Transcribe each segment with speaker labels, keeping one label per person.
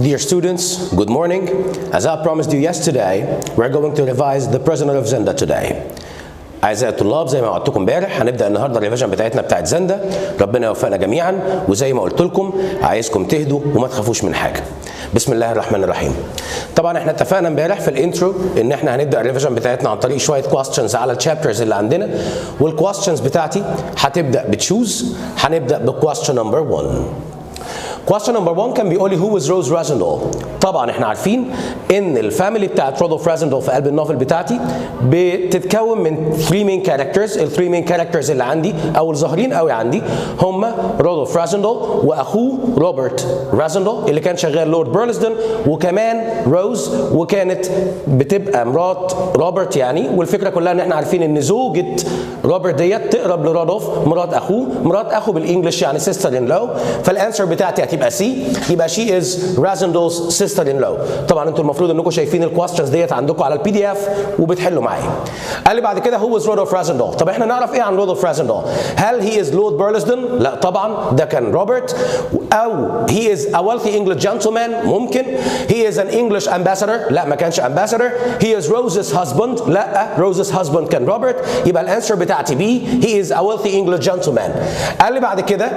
Speaker 1: Dear students, good morning. As I promised you yesterday, we're going to revise the prisoner of Zenda today. أعزائي الطلاب، زي ما وعدتكم امبارح هنبدأ النهارده الريفيجن بتاعتنا بتاعت زندا. ربنا يوفقنا جميعا، وزي ما قلت لكم عايزكم تهدوا وما تخافوش من حاجة. بسم الله الرحمن الرحيم. طبعا احنا اتفقنا امبارح في الانترو ان احنا هنبدأ الريفيجن بتاعتنا عن طريق شوية questions على الشابترز اللي عندنا، والكويستشنز بتاعتي هتبدأ بتشوز. هنبدأ بكويستشن نمبر 1. Question number 1 كان بيقول لي who is Rose Rasendal. طبعا احنا عارفين ان الفاميلي بتاعت رودولف رازندال في قلب النوفل بتاعتي بتتكون من 3 main characters. ال 3 main characters اللي عندي او الظاهرين قوي عندي هم رودولف رازندال واخوه روبرت رازندال اللي كان شغال لورد بيرلسدن، وكمان روز وكانت بتبقى مرات روبرت يعني. والفكره كلها ان احنا عارفين ان زوجة روبرت ديت تقرب لرودولف مرات اخوه بالانجلش يعني سيستر ان لو. فالانسر بتاعتي هتبقى سي، يبقى شي از رازندال's sister in law. طبعا انتوا المفروض انكم شايفين الكويستشنز ديت عندكم على البي دي اف وبتحلوا معايا. قال لي بعد كده هو از رودولف رازندال. طب احنا نعرف ايه عن رودولف رازندال؟ هل هي از لورد بيرلسدن؟ لا طبعا، ده كان روبرت. او هي از a wealthy English gentleman؟ ممكن. هي از an English ambassador؟ لا ما كانش ambassador. هي از روز's husband؟ لا، روز's husband كان روبرت. يبقى الانسر بتاعتي بي، هي از a wealthy English gentleman. قال لي بعد كده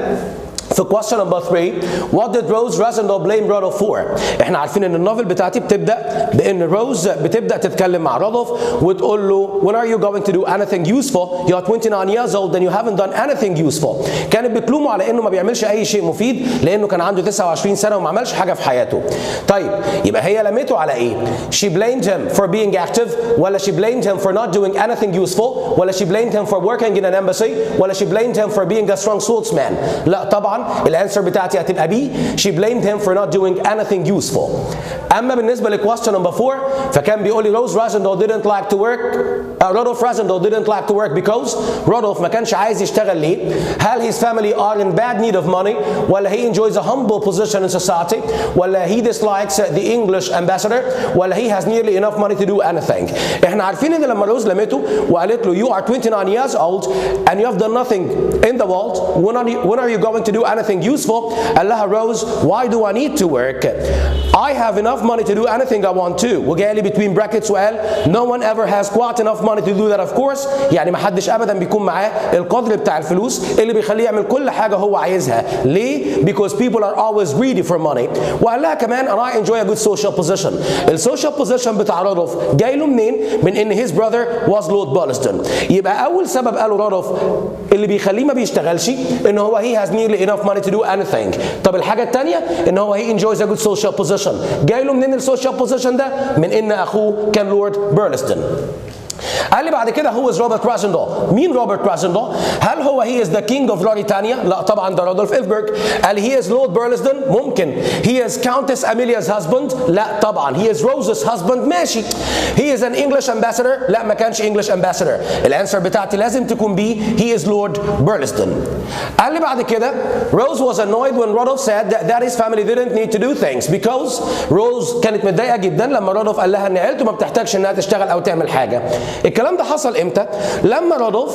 Speaker 1: في question number 3 what did Rose Rasendal blame Rodolph for؟ احنا عارفين ان النوفل بتاعتي بتبدا بان روز بتبدا تتكلم مع رودولف وتقول له when are you going to do anything useful؟ you're 29 years old and you haven't done anything useful. كانت بتلومه على انه ما بيعملش اي شيء مفيد لانه كان عنده 29 سنه وما عملش حاجه في حياته. طيب يبقى هي لمته على ايه؟ she blamed him for being active، ولا she blamed him for not doing anything useful، ولا she blamed him for working in an embassy، ولا she blamed him for being a strong swordsman؟ لا طبعا الانسر بتاعتي هتبقى بي، she blamed him for not doing anything useful. اما بالنسبه لكويستشن نمبر 4 فكان بيقول لي Rose Rasendal didn't like to work Rodolph Rasendal didn't like to work because رودولف ما كانش عايز يشتغل ليه؟ هل his family are in bad need of money، ولا he enjoys a humble position in society، ولا he dislikes the English ambassador، ولا he has nearly enough money to do anything. احنا عارفين ان لما روز لمته وقالت له you are 29 years old and you have done nothing in the world, when are you going to do anything useful؟ قال لها Rose why do I need to work؟ I have enough money to do anything I want to. وجالي between brackets وقال no one ever has quite enough money to do that of course. يعني ما حدش ابدا بيكون معاه القدر بتاع الفلوس اللي بيخليه يعمل كل حاجه هو عايزها. ليه؟ because people are always greedy for money. وقال لها كمان and I enjoy a good social position. السوشيال بوزيشن بتاع رودولف جاي له منين؟ من ان his brother was Lord Ballston. يبقى اول سبب قاله رودولف اللي بيخليه ما بيشتغلش ان هو he has nearly enough money to do anything. طب الحاجه الثانيه ان هو he enjoys a good social position. جاي له منين السوشيال بوزيشن ده؟ من ان اخوه كان لورد بيرلسدن. قال لي بعد كده هو روبرت رازندال. مين روبرت رازندال؟ هل هو هي از ذا كينج اوف لوريتانيا؟ لا طبعا ده رودولف إلفبرغ. قال هي از لورد بيرلسدن؟ ممكن. هي از كاونتس اميليا's هازبند؟ لا طبعا. هي از روز's هازبند؟ ماشي. هي از ان انجلش امباسادور؟ لا ما كانش انجلش امباسادور. الانسر بتاعتي لازم تكون بي، هي از لورد بيرلسدن. قال لي بعد كده Rose was annoyed when Rodolph said that his family didn't need to do things because Rose كانت متضايقه جدا لما رودولف قال لها ان عيلته ما بتحتاجش انها تشتغل او تعمل حاجه. الكلام ده حصل امتى؟ لما رودولف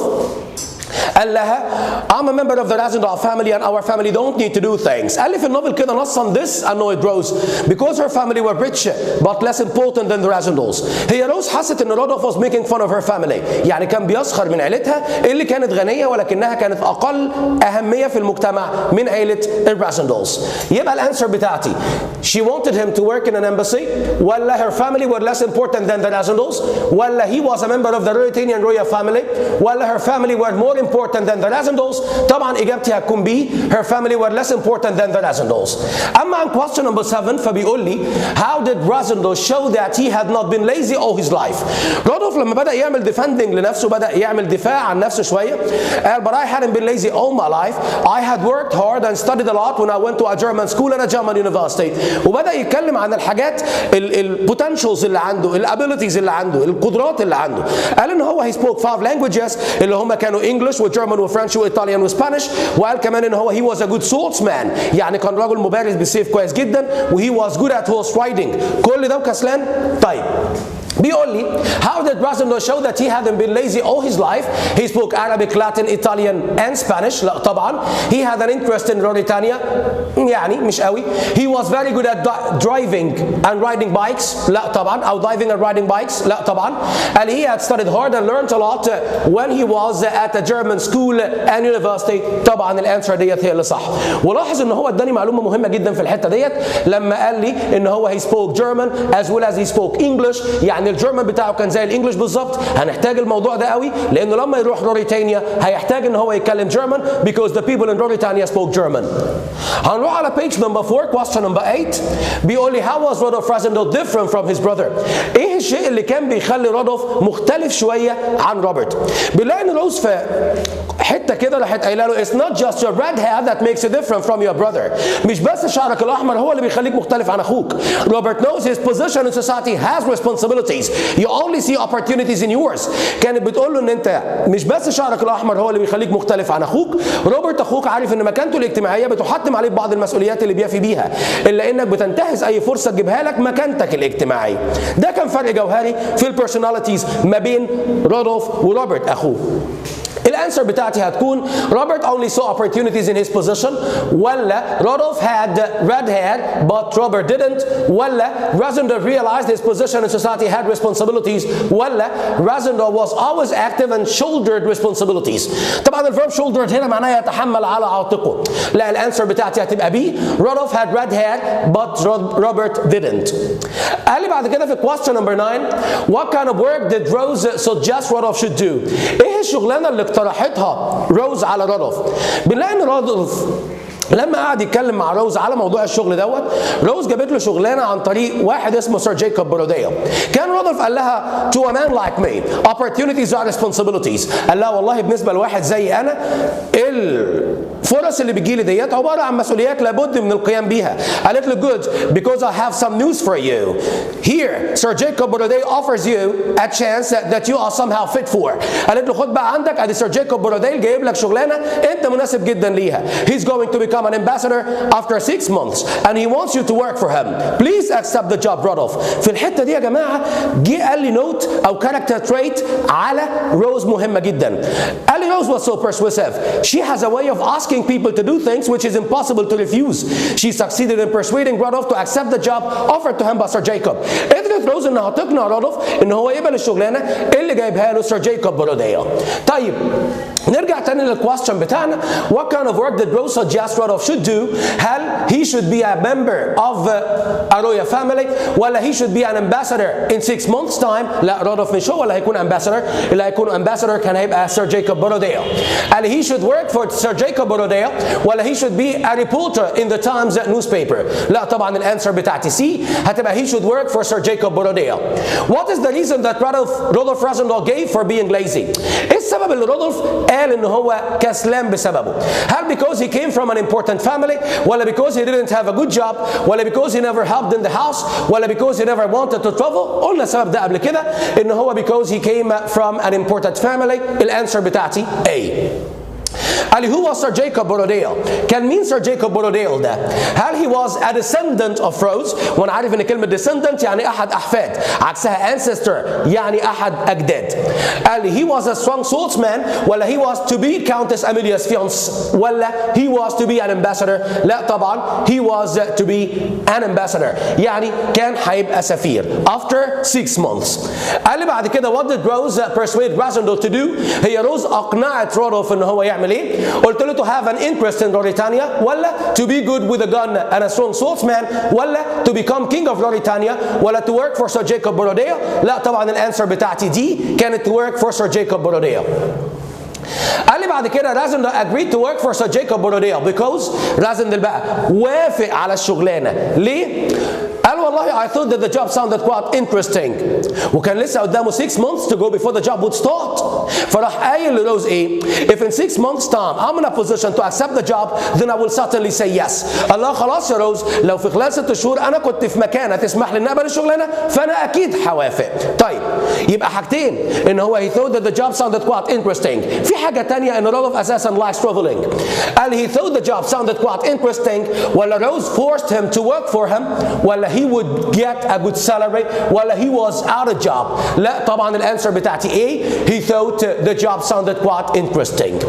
Speaker 1: قال لها I'm a member of the Rasendal family and our family don't need to do things. قال لي في النوفل كده نصا this annoyed Rose because her family were rich but less important than the Rasendals. هي روز حست ان رودولف was making fun of her family، يعني كان بيسخر من عيلتها اللي كانت غنيه ولكنها كانت اقل اهميه في المجتمع من عيله الراسندالز. يبقى الانسر بتاعتي she wanted him to work in an embassy، ولا her family were less important than the Rasendals، ولا he was a member of the Ruritanian royal family، ولا her family were more important than the Rasendals. طبعا اجابتي هتكون بي، her family were less important than the Rasendals. اما عن question number 7 فبيقول لي how did Rasendal show that he had not been lazy all his life؟ رودولف لما بدأ يعمل defending لنفسه، بدأ يعمل دفاع عن نفسه شوية، قال but I hadn't been lazy all my life. I had worked hard and studied a lot when I went to a German school and a German university. وبدأ يتكلم عن الحاجات البوتنشالز اللي عنده، الابيليتيز اللي عنده، القدرات اللي عنده. قال ان هو he spoke 5 languages اللي هم كانوا English وجيرمان وفرنش وايطاليان واسبانيش، وقال كمان ان هو he was a good swordsman، يعني كان راجل مبارز بالسيف كويس جدا، وهي was good at horse riding. كل ده وكسلان. طيب بيقول لي how did Rosendo show that he hadn't been lazy all his life? He spoke Arabic, Latin, Italian and Spanish. لا طبعا. He had an interest in Mauritania. يعني مش قوي. He was very good at driving and riding bikes. لا طبعا. أو driving and riding bikes. لا طبعا. And he had studied hard and learned a lot when he was at a German school and university. طبعا الانسر ديت هي اللي صح. ولاحظ ان هو اداني معلومه مهمه جدا في الحته ديت لما قال لي ان هو he spoke German as well as he spoke English. يعني الجيرمان بتاعه كان زي الانجليش بالظبط. هنحتاج الموضوع ده قوي لانه لما يروح موريتانيا هيحتاج ان هو يتكلم جيرمان because the people in Mauritania spoke German. هنروح على page number 4 question number 8 بيقول لي how was Rodolphe Rosendo different from his brother؟ ايه الشيء اللي كان بيخلي رودولف مختلف شويه عن روبرت؟ بنلاقي ان روز في حته كده راحت قايله له it's not just your red hair that makes you different from your brother. مش بس شعرك الاحمر هو اللي بيخليك مختلف عن اخوك. Robert knows his position in society has responsibilities. You only see opportunities in yours. كانت بتقول له ان انت مش بس شعرك الاحمر هو اللي بيخليك مختلف عن اخوك. روبرت اخوك عارف ان مكانته الاجتماعيه بتحتم عليه بعض المسؤوليات اللي بيفي بيها الا انك بتنتهز اي فرصه تجيبها لك مكانتك الاجتماعيه. ده كان فرق جوهري في البيرسوناليتيز ما بين رودولف وروبرت اخوه. الانسر بتاعتي هتكون Robert only saw opportunities in his position ولا Rodolphe had red hair but Robert didn't ولا Rosendo realized his position in society had responsibilities ولا Rosendo was always active and shouldered responsibilities. طبعا الفيرب shouldered هنا معناها يتحمل على عاتقه. لا الانسر بتاعتي هتبقى B Rodolphe had red hair but Robert didn't. قال لي بعد كده في question number 9 what kind of work did Rose suggest Rodolphe should do؟ ايه الشغلانه اللي اقترحتها روز على رودولف؟ بنلاقي ان رودولف لما قعد يتكلم مع روز على موضوع الشغل دوت روز جابت له شغلانه عن طريق واحد اسمه سير جايكوب بوروديو. كان رودولف قال لها to a man like me opportunities are responsibilities. قال لها والله بالنسبه لواحد زي انا الفرص اللي بتجيلي ديت عباره عن مسؤوليات لابد من القيام بيها. قالت له good because I have some news for you. Here Sir Jacob Borodeo offers you a chance that you are somehow fit for. قالت له خد بقى عندك ادي سير جايكوب بوروديو جايب لك شغلانه انت مناسب جدا ليها. He's going to become an ambassador after 6 months and he wants you to work for him. Please accept the job Rodolphe. في الحته دي يا جماعه جه قال لي نوت او كاركتر تريت على روز مهمه جدا. قال لي روز was so persuasive. She has a way of asking people to do things which is impossible to refuse. She succeeded in persuading Rodolphe to accept the job offered to him by Sir Jacob. قدرت روز انها تقنع رودولف ان هو يقبل الشغلانه اللي جايبها له سير جايكوب بوروديو. طيب نرجع تاني للكويستشن بتاعنا what kind of work did Rose suggest Rodolphe should do؟ هل he should be a member of a royal family ولا he should be an ambassador in 6 months time؟ لا رودولف مش هو اللي هيكون ambassador. اللي هيكون ambassador كان هيبقى سير جايكوب بوروديو. قال he should work for Sir Jacob Borodeo ولا he should be a reporter in the Times newspaper؟ لا طبعا الانسر بتاعتي سي هتبقى he should work for Sir Jacob Borodeo. What is the reason that Rodolphe Rosendo gave for being lazy؟ ايه السبب اللي رودولف قال ان هو كسلان بسببه؟ هل because he came from an important family ولا because he didn't have a good job ولا because he never helped in the house ولا because he never wanted to travel؟ قلنا السبب ده قبل كده ان هو because he came from an important family. الانسر بتاعتي A. قال لي who was Sir Jacob Borodeo؟ كان مين سير جايكوب بوروديو ده؟ هل he was a descendant of Rose؟ وانا عارف ان كلمه descendant يعني احد احفاد عكسها ancestor يعني احد اجداد. قال لي he was a strong swordsman ولا he was to be Countess Amelia's fiancé ولا he was to be an ambassador؟ لا طبعا he was to be an ambassador يعني كان هيبقى سفير after 6 months. قال لي بعد كده what did Rose persuade Rosendo to do؟ هي روز اقنعت رودولف ان هو يعمل ايه؟ قلت له to have an interest in Mauritania ولا to be good with a gun and a strong swordsman ولا to become king of Mauritania ولا to work for Sir Jacob Borodeo؟ لا طبعا الانسر بتاعتي دي كانت to work for Sir Jacob Borodeo. قال لي بعد كده Rosendo agreed to work for Sir Jacob Borodeo because Rosendo بقى وافق على الشغلانه. ليه؟ قال والله I thought that the job sounded quite interesting وكان لسه قدامه 6 months to go before the job would start. فراح قايل لروز ايه؟ if in 6 months time I'm in a position to accept the job then I will certainly say yes. قال لها خلاص يا روز لو في خلال 6 شهور انا كنت في مكانه تسمح لي ان اقبل الشغلانه فانا اكيد هوافق. طيب يبقى حاجتين ان هو he thought that the job sounded quite interesting. في حاجه ثانيه ان رودولف اساسا likes traveling. قال he thought the job sounded quite interesting ولا روز forced him to work for him ولا he would would get a good salary ولا he was out of job. لا طبعا الانسر بتاعتي A. He thought the job sounded quite interesting.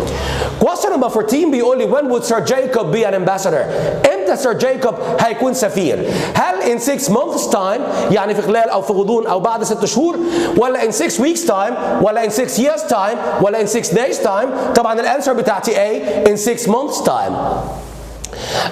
Speaker 1: Question number 14 بيقول لي when would Sir Jacob be an ambassador؟ امتى سير جايكوب هيكون سفير؟ هل in 6 months time يعني في خلال او في غضون او بعد 6 شهور، ولا in 6 weeks time، ولا in 6 years time، ولا in 6 days time؟ طبعا الانسر بتاعتي A in 6 months time.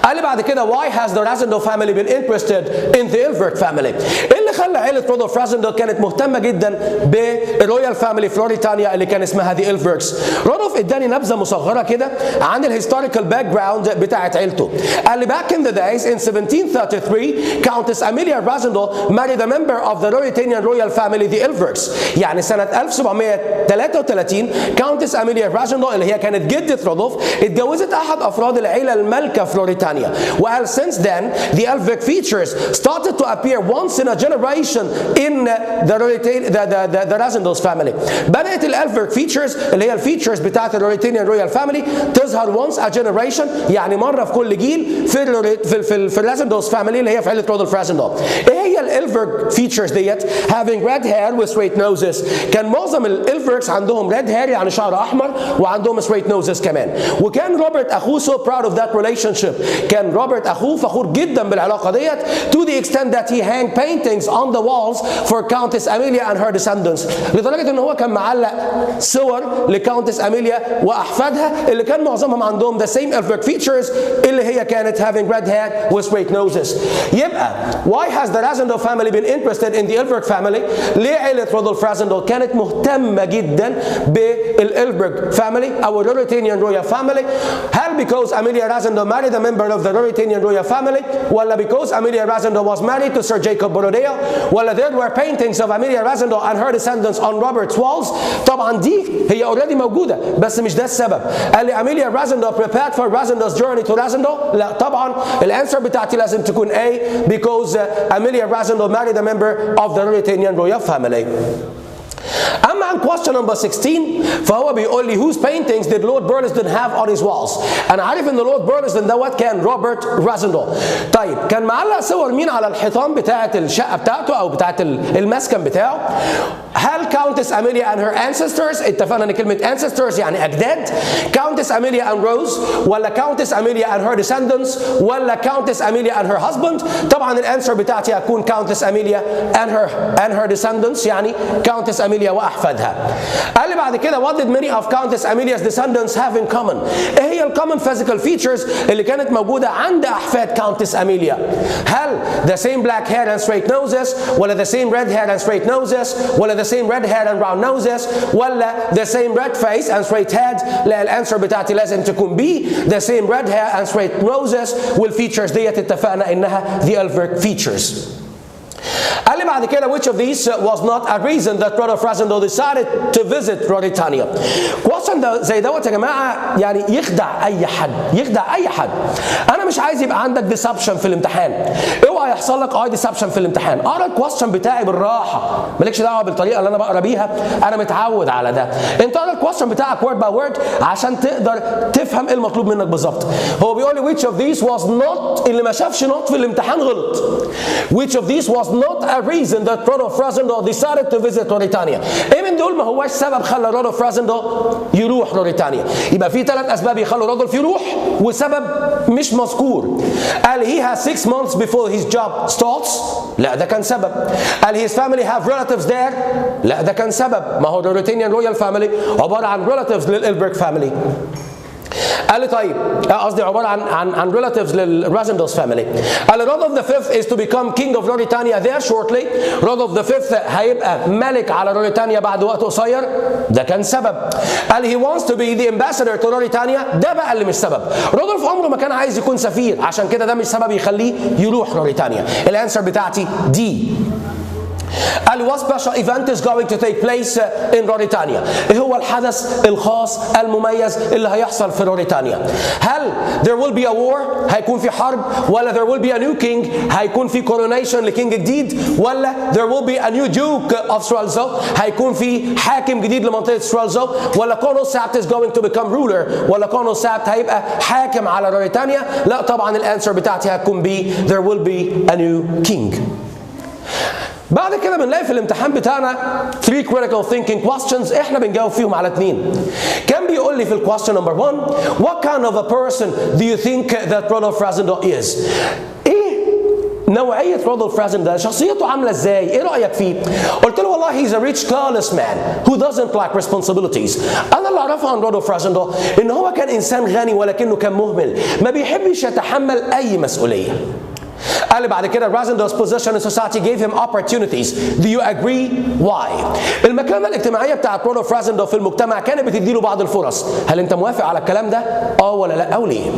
Speaker 1: قال لي بعد كده why has the Rasendal family been interested in the Ilverk family؟ ايه اللي خلى عيلة رودولف رازندل كانت مهتمة جدا بالرويال فاميلي في موريتانيا اللي كان اسمها دي إلفركس؟ رودولف اداني نبذة مصغرة كده عن الهيستوريكال باك جراوند بتاعت عيلته. قال لي back in the days in 1733 Countess Amelia Rasendal married a member of the Mauritanian royal family the Ilverks. يعني سنة 1733 Countess Amelia Rasendal اللي هي كانت جدة رودولف اتجوزت أحد أفراد العيلة المالكة في موريتانيا. وقال since then the Ilverk features started to appear once in a generation in the Rasendal's family. بدأت الالفيرك فيتشرز اللي هي الفيتشرز بتاعت الموريتانيان رويال فاميلي تظهر once a generation يعني مرة في كل جيل في الرازندلز فاميلي اللي هي في عيلة رودولف رازندل. ايه هي الالفيرك فيتشرز ديت؟ having red hair with straight noses. كان معظم الالفيركس عندهم red hair يعني شعر احمر وعندهم straight noses كمان. وكان روبرت اخوه so proud of that relationship. كان روبرت اخوه فخور جدا بالعلاقة ديت to the extent that he hang paintings on the walls for Countess Amelia and her descendants. لدرجة ان هو كان معلق صور لكاونتس أميليا واحفادها اللي كان معظمهم عندهم the same Ilverk features اللي هي كانت having red hair with straight noses. يبقى why has the Rasendal family been interested in the Ilverk family؟ ليه عيلة رودولف رازندل كانت مهتمة جدا بالإلفرك family او Mauritanian royal family؟ هل because Amelia Rasendal married a member of the Mauritanian royal family، ولا because Amelia Rasendal was married to Sir Jacob Borodale، ولا there were paintings of Amelia Rasendal and her descendants on Robert's walls؟ طبعا دي هي اوريدي موجوده بس مش ده السبب. قال لي Amelia Rasendal prepared for Rasendal's journey to Rasendal؟ لا طبعا الانسر بتاعتي لازم تكون A because Amelia Rasendal married a member of the Mauritanian royal family. أما عن question number 16 فهو بيقول لي whose paintings did Lord Burlesdon have on his walls؟ أنا عارف إن Lord Burlesdon دوت كان روبرت رازندل. طيب كان معلق صور مين على الحيطان بتاعة الشقة بتاعته أو بتاعة المسكن بتاعه؟ هل Countess Amelia and her ancestors؟ اتفقنا إن كلمة ancestors يعني أجداد. Countess Amelia and Rose، ولا Countess Amelia and her descendants، ولا Countess Amelia and her husband؟ طبعا الانسر بتاعتي هتكون Countess Amelia and her descendants يعني Countess Amelia واحفادها. قال لي بعد كده what did many of Countess Amelia's descendants have in common؟ ايه هي الكومن physical features اللي كانت موجوده عند احفاد Countess Amelia؟ هل the same black hair and straight noses، ولا the same red hair and straight noses، ولا the same red hair and round noses، ولا the same red face and straight head؟ لا الانسر بتاعتي لازم تكون B the same red hair and straight noses والفيتشرز ديت اتفقنا انها the Ilverk features. قال لي بعد كده which of these was not a reason that Rudolf Rasendal decided to visit Mauritania؟ question زي دوت يا جماعه يعني يخدع اي حد، يخدع اي حد. انا مش عايز يبقى عندك ديسبشن في الامتحان، اوعى يحصل لك ديسبشن في الامتحان. اقرا الكويستشن بتاعي بالراحه، مالكش دعوه بالطريقه اللي انا بقرا بيها، انا متعود على ده. انت اقرا الكويستشن بتاعك وورد باي وورد عشان تقدر تفهم ايه المطلوب منك بالظبط. هو بيقول لي which of these was not، اللي ما شافش نوت في الامتحان غلط. which of these was not a reason that Rudolf Rasendal decided to visit Mauritania؟ ايه من دول ما هواش سبب خلى رودولف رازندل يروح موريتانيا؟ يبقى في 3 اسباب يخلوا رودولف يروح وسبب مش مذكور. قال he has 6 months before his job starts؟ لا ده كان سبب. قال his family have relatives there؟ لا ده كان سبب. ما هو Mauritanian royal family عباره عن relatives للإلفرك family. قال لي طيب قصدي عباره عن relatives للرازندلز family. قال لي Rudolf V is to become king of Mauritania there shortly. Rudolf V هيبقى ملك على موريتانيا بعد وقت قصير، ده كان سبب. قال لي he wants to be the ambassador to Mauritania، ده بقى اللي مش سبب. رودولف عمره ما كان عايز يكون سفير، عشان كده ده مش سبب يخليه يروح موريتانيا. الانسر بتاعتي دي. قال لي what special event is going to take place in موريتانيا؟ ايه هو الحدث الخاص المميز اللي هيحصل في موريتانيا؟ هل there will be a war، هيكون في حرب، ولا there will be a new king، هيكون في coronation لكينج جديد، ولا there will be a new duke of Strelzo، هيكون في حاكم جديد لمنطقة Strelzo، ولا كونو سابت is going to become ruler، ولا كونو سابت هيبقى حاكم على موريتانيا؟ لا طبعا الانسر بتاعتي هتكون B there will be a new king. بعد كده بنلاقي في الامتحان بتاعنا 3 critical thinking questions احنا بنجاوب فيهم على 2. كان بيقول لي في الكويستشن نمبر 1 what kind of a person do you think that Rudolf Rasendal is؟ ايه نوعية رودولف رازندل ده؟ شخصيته عاملة ازاي؟ ايه رأيك فيه؟ قلت له والله he's a rich careless man who doesn't like responsibilities. انا اللي اعرفه عن رودولف رازندل ان هو كان انسان غني ولكنه كان مهمل، ما بيحبش يتحمل اي مسؤولية. قال لي بعد كده Rasendel's position in society gave him opportunities. Do you agree? Why؟ المكانة الاجتماعية بتاعت رودولف رازندل في المجتمع كانت بتديله بعض الفرص. هل انت موافق على الكلام ده؟ ولا لا او ليه؟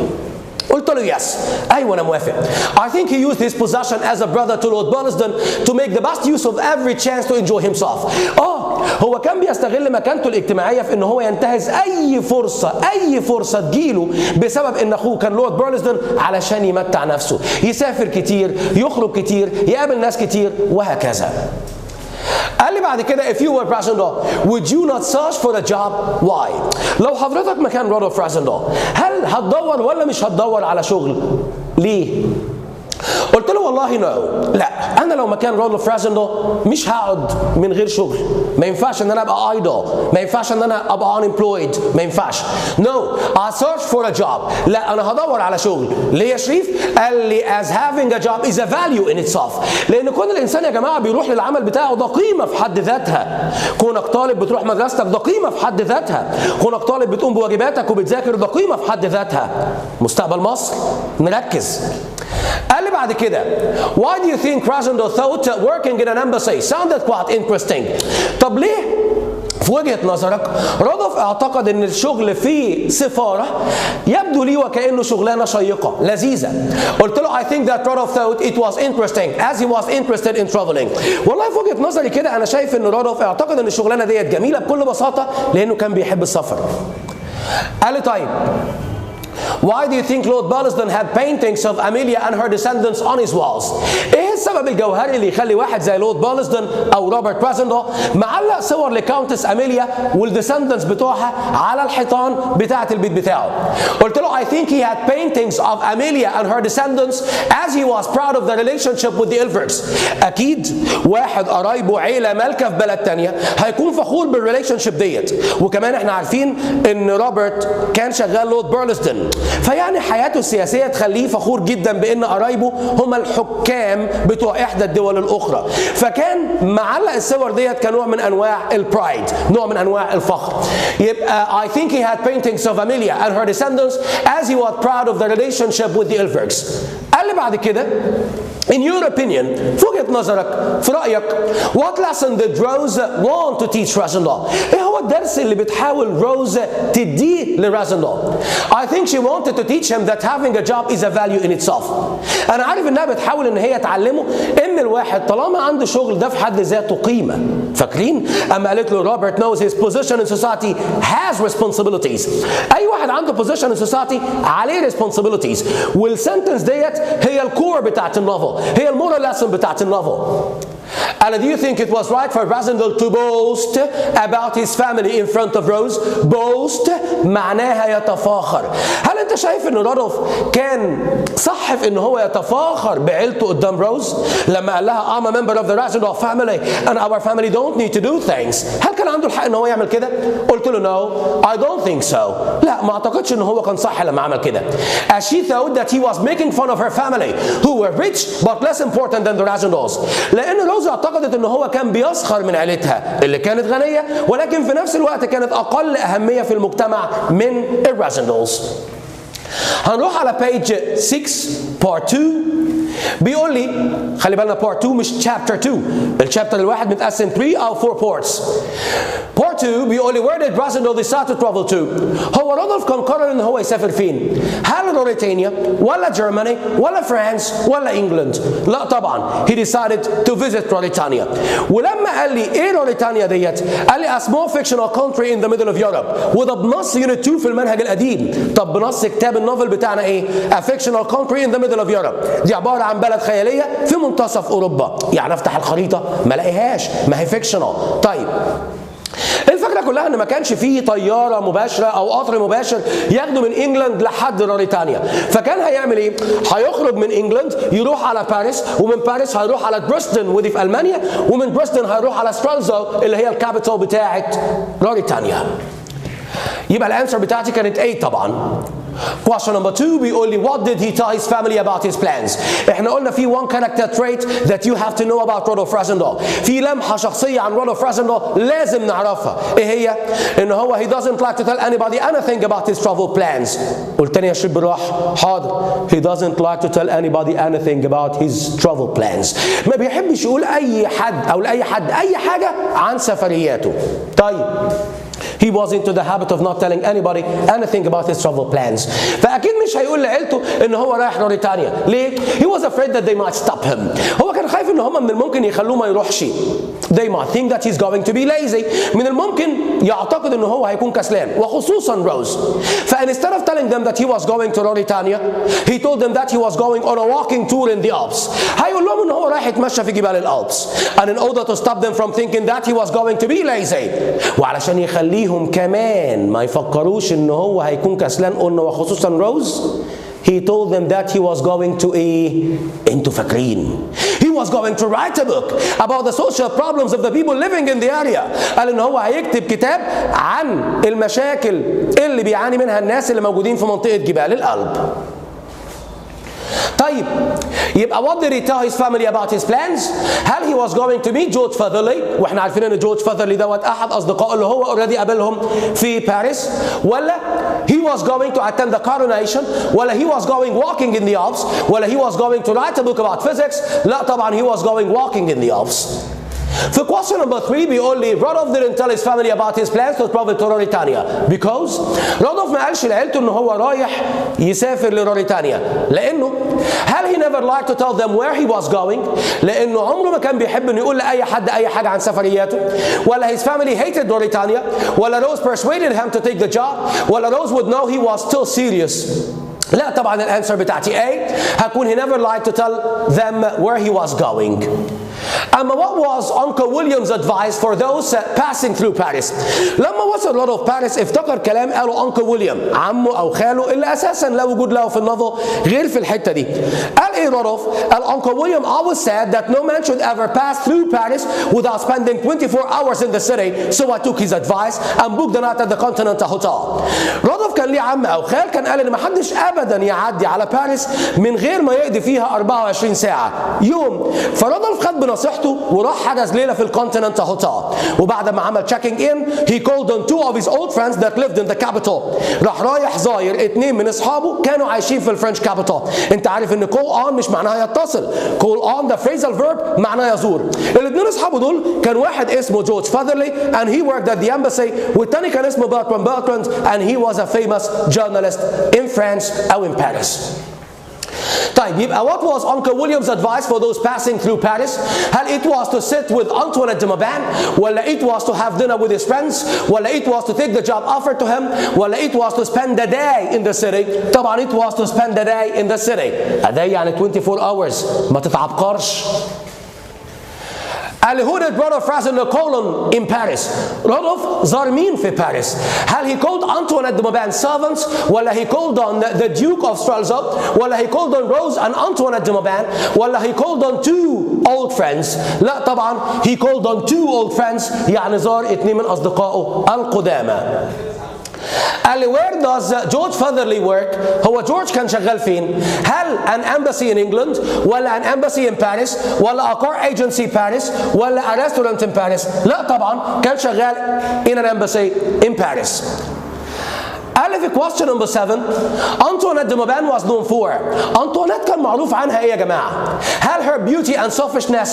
Speaker 1: قلت له يس، ايوه انا موافق. I think he used his position as a brother to Lord Burlesdon to make the best use of every chance to enjoy himself. هو كان بيستغل مكانته الاجتماعيه في ان هو ينتهز اي فرصه تجيله بسبب ان اخوه كان لورد بيرلسدون علشان يمتع نفسه، يسافر كتير، يخرج كتير، يقابل ناس كتير وهكذا. قال لي بعد كده if you were Rasendal would you not search for a job? Why؟ لو حضرتك مكان رودولف رازندل هل هتدور ولا مش هتدور على شغل؟ ليه؟ قلت له والله لا، انا لو مكان رودولف رازندل مش هقعد من غير شغل. ما ينفعش ان انا ابقى ايدل، ما ينفعش ان انا ابقى unemployed، ما ينفعش. I search for a job. لا انا هدور على شغل. ليه يا شريف؟ قال لي as having a job is a value in itself. لان كون الانسان يا جماعه بيروح للعمل بتاعه ده قيمه في حد ذاتها. كونك طالب بتروح مدرستك ده قيمه في حد ذاتها. كونك طالب بتقوم بواجباتك وبتذاكر ده قيمه في حد ذاتها. مستقبل مصر نركز. قال لي بعد كده why do you think Rasendal thought working in an embassy sounded quite interesting؟ طب ليه في وجهة نظرك رودولف اعتقد ان الشغل في سفارة يبدو لي وكأنه شغلانة شيقة لذيذة؟ قلت له I think that Rudolf thought it was interesting as he was interested in traveling. والله في وجهة نظري كده انا شايف ان رودولف اعتقد ان الشغلانة ديت جميلة بكل بساطة لانه كان بيحب السفر. قال لي طيب why do you think Lord Burlesdon had paintings of Amelia and her descendants on his walls؟ ايه السبب الجوهري اللي يخلي واحد زي لورد بارلسدون او روبرت رازندل معلق صور لكاونتس اميليا والديسندنتس بتوعها على الحيطان بتاعه البيت بتاعه؟ قلت له I think he had paintings of Amelia and her descendants as he was proud of the relationship with the Elverts. اكيد واحد قرايبه عيله مالكه في بلد ثانيه هيكون فخور بالريليشن شيب ديت، وكمان احنا عارفين ان روبرت كان شغال لورد بارلسدون، فيعني حياته السياسيه تخليه فخور جدا بان قرايبه هم الحكام بتوع احدى الدول الاخرى، فكان معلق الصور ديت كنوع من انواع البرايد، نوع من انواع الفخر. يبقى I think he had paintings of Amelia and her descendants as he was proud of the relationship with the Elverts. قال لي بعد كده in your opinion في وجهة نظرك في رأيك what lesson did Rose want to teach Rasendal؟ ايه هو الدرس اللي بتحاول روز تديه لرازندل؟ I think she wanted to teach him that having a job is a value in itself. انا عارف انها بتحاول ان هي تعلمه ان الواحد طالما عنده شغل ده في حد ذاته قيمة. فاكرين اما قالت له روبرت knows his position in society has responsibilities. اي واحد عنده position in society عليه responsibilities، والسنتنس ديت هي الكور بتاعت النوفل، هي المورال ليسون بتاعت النوفل. And do you think it was right for Rasendal to boast about his family in front of Rose؟ boast معناها يتفاخر. هل انت شايف ان رودولف كان صح في ان هو يتفاخر بعيلته قدام روز لما قال لها I'm a member of the Rasendal family and our family don't need to do things؟ هل كان عنده الحق ان هو يعمل كده؟ قلت له no I don't think so. لا ما اعتقدش ان هو كان صح لما عمل كده. As she thought that he was making fun of her family who were rich but less important than the Rasendals. لان روز اعتقدت ان هو كان بيسخر من عيلتها اللي كانت غنيه ولكن في نفس الوقت كانت اقل اهميه في المجتمع من الرازندلز. هنروح على page 6 part 2. بيقول لي خلي بالنا part 2 مش chapter 2، الشابتر الواحد متقسم 3 او 4 parts. part 2 بيقول لي where did Rasendal decide to travel to؟ هو رودولف كان قرر ان هو يسافر فين؟ هل موريتانيا ولا جرماني ولا فرانس ولا انجلند؟ لا طبعا he decided to visit موريتانيا. ولما قال لي ايه موريتانيا ديت؟ قال لي a small fictional country in the middle of Europe، وده بنص يونت 2 في المنهج القديم. طب بنص كتاب النوفل بتاعنا ايه؟ a fictional country in the middle of Europe، دي عباره عن بلد خياليه في منتصف اوروبا. يعني افتح الخريطه ما الاقيهاش، ما هي فيكشنال. طيب الفكره الفكره كلها ان ما كانش فيه طياره مباشره او قطر مباشر ياخده من انجلند لحد موريتانيا، فكان هيعمل ايه؟ هيخرج من انجلند يروح على باريس، ومن باريس هيروح على بريستون ودي في المانيا، ومن بريستون هيروح على سترالزو اللي هي الكابيتال بتاعه موريتانيا. يبقى الانسر بتاعتي كانت A طبعا. Question number 2 بيقول لي what did he tell his family about his plans؟ احنا قلنا في one character trait that you have to know about Rudolf Rassendahl. في لمحة شخصية عن رودولف راسندال لازم نعرفها. ايه هي؟ ان هو he doesn't like to tell anybody anything about his travel plans. قلت تاني يا شريف بالراحة. حاضر. He doesn't like to tell anybody anything about his travel plans. ما بيحبش يقول اي حد او لاي حد اي حاجة عن سفرياته. طيب. He was into the habit of not telling anybody anything about his travel plans. فأكيد مش هيقول لعيلته إن هو رايح موريتانيا. ليه؟ He was afraid that they might stop him. هو كان خايف إن هم من الممكن يخلوه ما يروحش. They might think that he's going to be lazy. من الممكن يعتقد إن هو هيكون كسلان، وخصوصا روز. فinstead of telling them that he was going to Mauritania, he told them that he was going on a walking tour in the Alps. هيقول لهم إن هو رايح يتمشى في جبال الألبس. And in order to stop them from thinking that he was going to be lazy. وعلشان يخليهم كمان ما يفكروش ان هو هيكون كسلان، قلنا وخصوصا روز. He told them that he was going to انتوا فاكرين he was going to write a book about the social problems of the people living in the area. قال ان هو هيكتب كتاب عن المشاكل اللي بيعاني منها الناس اللي موجودين في منطقة جبال الألب. طيب يبقى what did he tell his family about his plans؟ هل he was going to meet جورج فاذرلي؟ واحنا عارفين ان جورج فاذرلي دوت احد اصدقائه اللي هو اوريدي قابلهم في باريس، ولا he was going to attend the coronation، ولا he was going walking in the Alps، ولا he was going to write a book about physics؟ لا طبعا he was going walking in the Alps. في question number 3 بيقول لي Rudolf didn't tell his family about his plans to travel to موريتانيا because رودولف ما قالش لعيلته ان هو رايح يسافر لموريتانيا. لانه هل he never liked to tell them where he was going؟ لانه عمره ما كان بيحب انه يقول لاي حد اي حاجه عن سفرياته، ولا his family hated موريتانيا، ولا Rose persuaded him to take the job، ولا Rose would know he was still serious. لا طبعا الانسر بتاعتي A هكون he never liked to tell them where he was going. أما what was Uncle William's advice for those passing through Paris؟ لما وصل رودولف باريس افتكر كلام قاله Uncle William عمه أو خاله اللي أساسا لا وجود له في النظر غير في الحتة دي. قال إيه رودولف؟ قال Uncle William always said that no man should ever pass through Paris without spending 24 hours in the city, so I took his advice and booked the night at the Continental Hotel. رودولف كان ليه عم أو خال كان قال إن ما حدش أبدا يعدي على باريس من غير ما يقضي فيها 24 ساعة يوم. فرودولف خد بنصيحته وراح حجز ليله في الكونتيننتال هوتيل، وبعد ما عمل تشيكينج ان he called on two of his old friends that lived in the capital. راح رايح زاير اتنين من اصحابه كانوا عايشين في الفرنش كابيتال. انت عارف ان call on مش معناها يتصل، call on ده phrasal verb معناه يزور. الاثنين اصحابه دول كان واحد اسمه جورج فاذرلي and he worked at the embassy، والتاني كان اسمه برتراند and he was a famous journalist in France او in Paris. طيب يبقى what was Uncle William's advice for those passing through Paris؟ هل it was to sit with Antoinette de Maban، ولا it was to have dinner with his friends، ولا it was to take the job offered to him، ولا it was to spend the day in the city؟ طبعا it was to spend the day in the city. a day يعني 24 hours، ما تتعبقرش. قال who did Rudolf Rassendahl call in Paris؟ رودولف زار مين في باريس؟ هل he called Antoinette de Maban's servants، ولا he called on the Duke of Strelza، ولا he called on Rose and Antoinette de Maban، ولا he called on two old friends؟ لا طبعا he called on two old friends، يعني زار اتنين من أصدقائه القدامى. قال لي where does George Featherly work؟ هو جورج كان شغال فين؟ هل an embassy in England، ولا an embassy in Paris، ولا a car agency Paris، ولا a restaurant in Paris؟ لا طبعا كان شغال in an embassy in Paris. قال لي في question number 7 Antoinette de Maban was known for. أنطوانيت كان معروف عنها ايه يا جماعة؟ هل her beauty and selfishness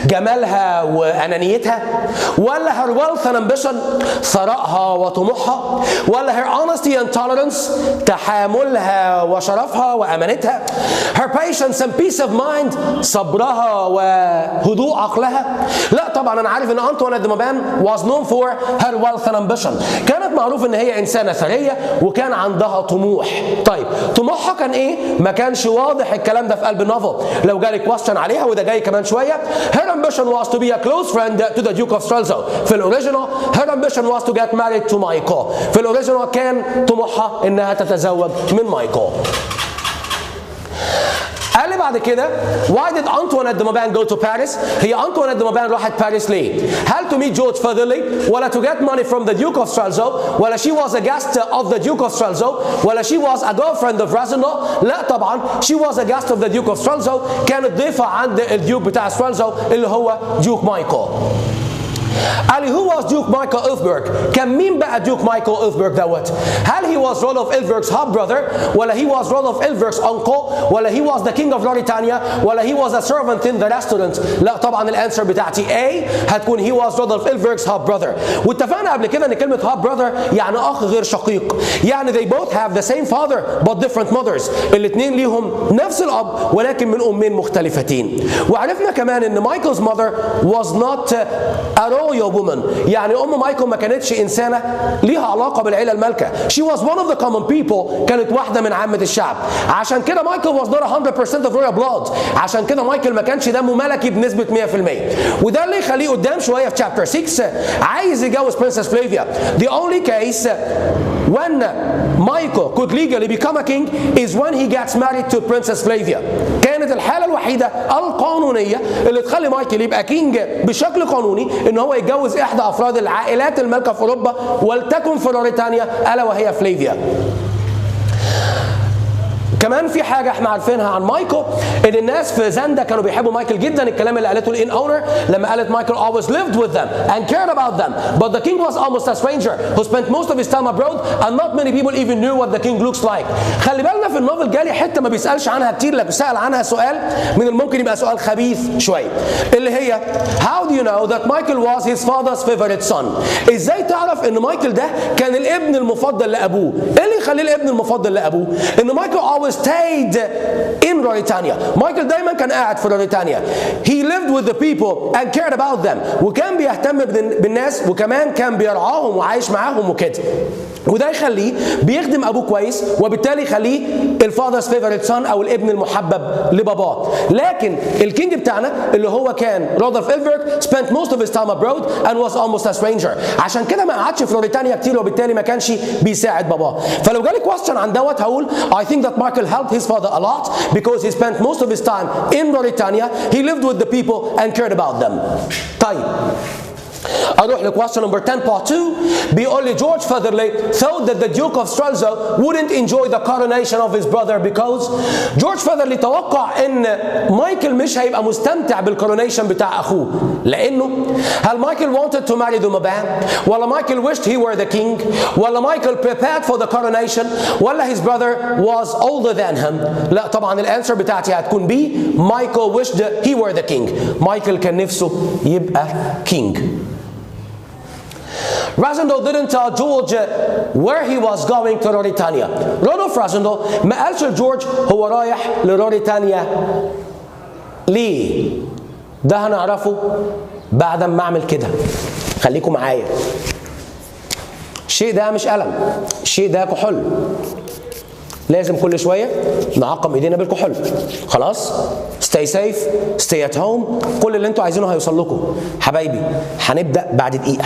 Speaker 1: جمالها وأنانيتها، ولا her wealth and ambition ثرائها وطموحها، ولا her honesty and tolerance تحاملها وشرفها وأمانتها، her patience and peace of mind صبرها وهدوء عقلها؟ لا طبعا أنا عارف إن أنطوانيت de Maban was known for her wealth and ambition. كانت معروف إن هي إنسانة ثرية وكان عندها طموح. طيب طموحها كان ايه؟ ما كانش واضح الكلام ده في قلب النوفل. لو جالي كويستشن عليها وده جاي كمان شويه. Her ambition was to be a close friend to the Duke of Strelzo. في الاوريجينال her ambition was to get married to Michael. في الاوريجينال كان طموحها انها تتزوج من مايكل. قال لي بعد كده why did Antoinette de Maubin go to Paris؟ هي أنطوانيت de Maubin راحت باريس ليه؟ هل to meet George Federley ولا to get money from the Duke of Strelzo ولا she was a guest of the Duke of Strelzo ولا she was a girlfriend of Rassendyll؟ لا طبعا she was a guest of the Duke of Strelzo، كانت ضيفة عند الديوك بتاع سترالزو اللي هو ديوك مايكل. قال لي who was Duke Michael Ilfberg؟ كان مين بقى ديوك مايكل إلفبرغ دوت؟ هل he was Rudolf Ilfberg's half brother ولا he was Rudolf Ilfberg's uncle ولا he was the king of Lauritania ولا he was a servant in the restaurant؟ لا طبعا الانسر بتاعتي A هتكون he was Rudolf Ilfberg's half brother. واتفقنا قبل كده ان كلمة half brother يعني اخ غير شقيق، يعني they both have the same father but different mothers، الاثنين ليهم نفس الاب ولكن من امين مختلفتين. وعرفنا كمان ان مايكل's mother was not a royal woman، يعني ام مايكل ما كانتش انسانه ليها علاقه بالعيله المالكه. She was one of the common people، كانت واحده من عامه الشعب. عشان كده مايكل was not 100% of royal blood، عشان كده مايكل ما كانش دمه ملكي بنسبه 100%. وده اللي يخليه قدام شويه في chapter 6 عايز يتجوز برنسس فلافيا. The only case when Michael could legally become a king is when he gets married to Princess Flavia. كانت الحالة الوحيدة القانونية اللي تخلي مايكل يبقى كينج بشكل قانوني ان هو يتجوز احدى افراد العائلات المالكة في اوروبا ولتكن في لوريتانيا الا وهي فلافيا. كمان في حاجه احنا عارفينها عن مايكل ان الناس في زندا كانوا بيحبوا مايكل جدا، الكلام اللي قالته الان اونر لما قالت مايكل always lived with them and cared about them but the king was almost a stranger who spent most of his time abroad and not many people even knew what the king looks like. خلي بالنا في النوفل جالي حته ما بيسالش عنها كتير، لكن سال عنها سؤال من الممكن يبقى سؤال خبيث شويه اللي هي how do you know that Michael was his father's favorite son؟ ازاي تعرف ان مايكل ده كان الابن المفضل لابوه؟ ايه اللي يخليه الابن المفضل لابوه؟ ان مايكل stayed in Lauritania. مايكل دايما كان قاعد في لوريتانيا. He lived with the people and cared about them. وكان بيهتم بالناس وكمان كان بيرعاهم وعايش معاهم وكده. وده يخليه بيخدم ابوه كويس وبالتالي يخليه الفاذرز فيفورت سون او الابن المحبب لباباه. لكن الكينج بتاعنا اللي هو كان رودولف إلفبرغ spent most of his time abroad and was almost a stranger. عشان كده ما قعدش في لوريتانيا كتير وبالتالي ما كانش بيساعد باباه. فلو جالي question عن دوت هقول I think that Michael helped his father a lot because he spent most of his time in Lauritania. He lived with the people and cared about them. طيب اروح لكويستشن نمبر 10 part 2 بيقول لي جورج فيذرلي thought that the Duke of Strelzo wouldn't enjoy the coronation of his brother because جورج فيذرلي توقع ان مايكل مش هيبقى مستمتع بالكورونيشن بتاع اخوه لانه هل مايكل wanted to marry the Mabam ولا مايكل wished he were the king ولا مايكل prepared for the coronation ولا his brother was older than him؟ لا طبعا الانسر بتاعتي هتكون بي مايكل wished he were the king. مايكل كان نفسه يبقى king. Rassendyll didn't tell George where he was going to Lauritania. رودولف راسندل ما قالش لجورج هو رايح للوريتانيا ليه؟ ده هنعرفه بعد ما اعمل كده. خليكم معايا. الشيء ده مش قلم، الشيء ده كحول. لازم كل شويه نعقم ايدينا بالكحول. خلاص؟ stay safe, stay at home. كل اللي انتوا عايزينه هيوصل لكم. حبايبي هنبدأ بعد دقيقة.